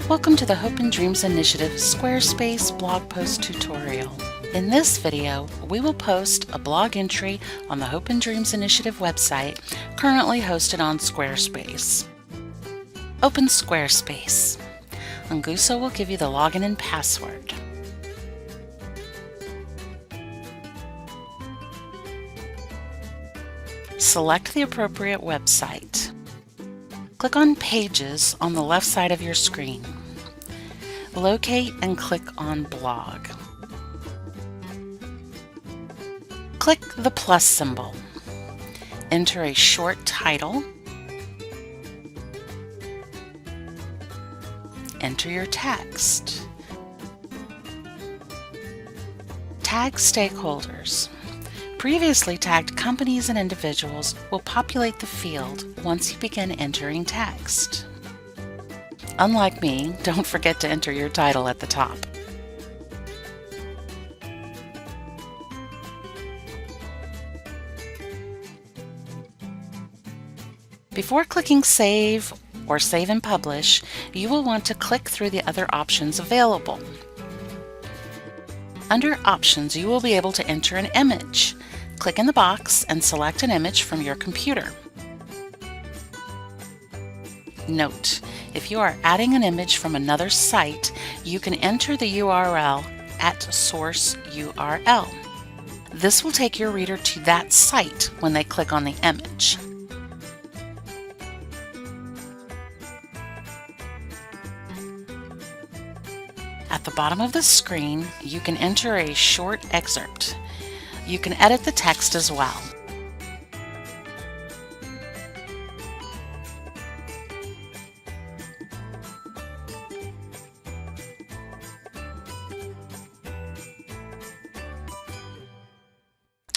Welcome to the Hope and Dreams Initiative Squarespace blog post tutorial. In this video, we will post a blog entry on the Hope and Dreams Initiative website, currently hosted on Squarespace. Open Squarespace. Nguso will give you the login and password. Select the appropriate website. Click on Pages on the left side of your screen. Locate and click on Blog. Click the plus symbol. Enter a short title. Enter your text. Tag stakeholders. Previously tagged companies and individuals will populate the field once you begin entering text. Unlike me, don't forget to enter your title at the top. Before clicking Save or Save and Publish, you will want to click through the other options available. Under Options, you will be able to enter an image. Click in the box and select an image from your computer. Note, if you are adding an image from another site, you can enter the URL at source URL. This will take your reader to that site when they click on the image. At the bottom of the screen, you can enter a short excerpt. You can edit the text as well.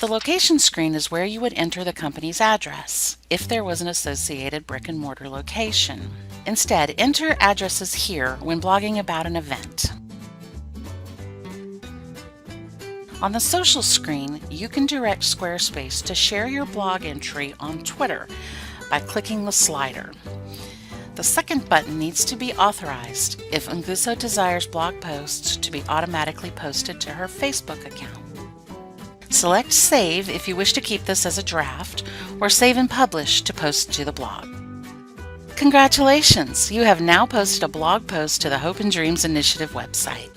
The location screen is where you would enter the company's address, if there was an associated brick-and-mortar location. Instead, enter addresses here when blogging about an event. On the social screen, you can direct Squarespace to share your blog entry on Twitter by clicking the slider. The second button needs to be authorized if Nguso desires blog posts to be automatically posted to her Facebook account. Select Save if you wish to keep this as a draft, or Save and Publish to post to the blog. Congratulations! You have now posted a blog post to the Hope and Dreams Initiative website.